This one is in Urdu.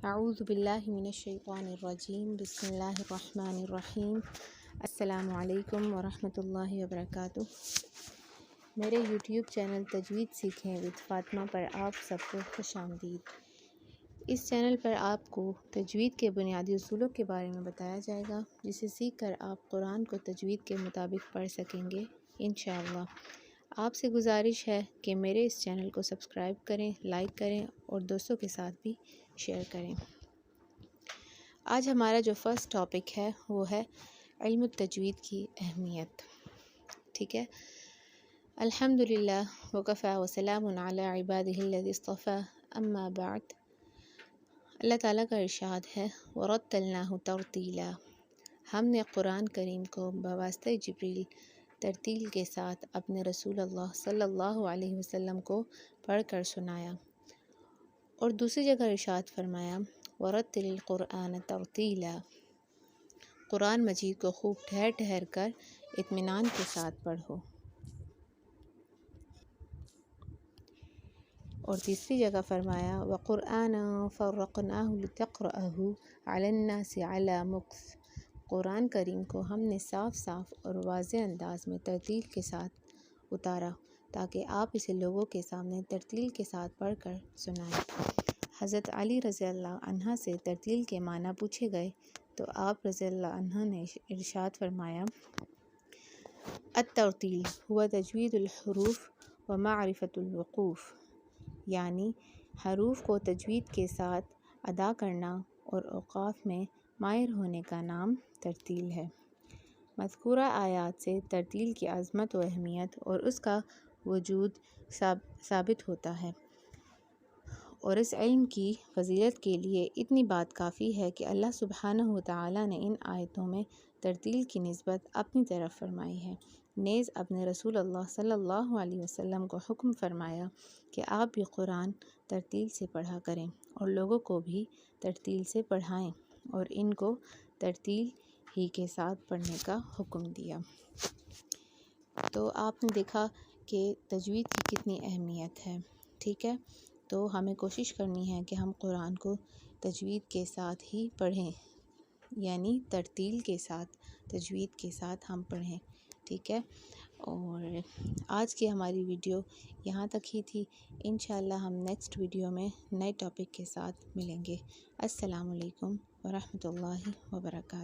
اعوذ باللہ من الشیطان الرجیم بسم اللہ الرحمن الرحیم السلام علیکم ورحمۃ اللہ وبرکاتہ۔ میرے یوٹیوب چینل تجوید سیکھیں وت فاطمہ پر آپ سب کو خوش آمدید۔ اس چینل پر آپ کو تجوید کے بنیادی اصولوں کے بارے میں بتایا جائے گا، جسے سیکھ کر آپ قرآن کو تجوید کے مطابق پڑھ سکیں گے انشاءاللہ۔ آپ سے گزارش ہے کہ میرے اس چینل کو سبسکرائب کریں، لائک کریں اور دوستوں کے ساتھ بھی شیئر کریں۔ آج ہمارا جو فرسٹ ٹاپک ہے وہ ہے علم التجوید کی اہمیت۔ ٹھیک ہے، الحمدللہ وکفی وسلام علی عبادہ الذی اصطفی، اما بعد۔ اللہ تعالیٰ کا ارشاد ہے وَرَتَّلْنَاهُ تَرْتِيلًا، ہم نے قرآن کریم کو بواسطہ جبریل ترتیل کے ساتھ اپنے رسول اللہ صلی اللہ علیہ وسلم کو پڑھ کر سنایا۔ اور دوسری جگہ ارشاد فرمایا وَرَتِّلِ الْقُرْآنَ تَرْتِيلًا، قرآن مجید کو خوب ٹھہر ٹھہر کر اطمینان کے ساتھ پڑھو۔ اور تیسری جگہ فرمایا وَقُرْآنًا فَرَّقْنَاهُ لِتَقْرَأَهُ عَلَى النَّاسِ عَلَى مُكْثٍ، قرآن کریم کو ہم نے صاف صاف اور واضح انداز میں ترتیل کے ساتھ اتارا تاکہ آپ اسے لوگوں کے سامنے ترتیل کے ساتھ پڑھ کر سنائیں۔ حضرت علی رضی اللہ عنہ سے ترتیل کے معنی پوچھے گئے تو آپ رضی اللہ عنہ نے ارشاد فرمایا الترتیل هو تجوید الحروف ومعرفت الوقوف، یعنی حروف کو تجوید کے ساتھ ادا کرنا اور اوقاف میں ماہر ہونے کا نام ترتیل ہے۔ مذکورہ آیات سے ترتیل کی عظمت و اہمیت اور اس کا وجود ثابت ہوتا ہے، اور اس علم کی فضیلت کے لیے اتنی بات کافی ہے کہ اللہ سبحانہ وتعالی نے ان آیتوں میں ترتیل کی نسبت اپنی طرف فرمائی ہے۔ نیز اپنے رسول اللہ صلی اللہ علیہ وسلم کو حکم فرمایا کہ آپ بھی قرآن ترتیل سے پڑھا کریں اور لوگوں کو بھی ترتیل سے پڑھائیں، اور ان کو ترتیل ہی کے ساتھ پڑھنے کا حکم دیا۔ تو آپ نے دیکھا کہ تجوید کی کتنی اہمیت ہے۔ ٹھیک ہے، تو ہمیں کوشش کرنی ہے کہ ہم قرآن کو تجوید کے ساتھ ہی پڑھیں، یعنی ترتیل کے ساتھ، تجوید کے ساتھ ہم پڑھیں۔ ٹھیک ہے، اور آج کی ہماری ویڈیو یہاں تک ہی تھی۔ انشاءاللہ ہم نیکسٹ ویڈیو میں نئے ٹاپک کے ساتھ ملیں گے۔ السلام علیکم ورحمۃ اللہ وبرکاتہ۔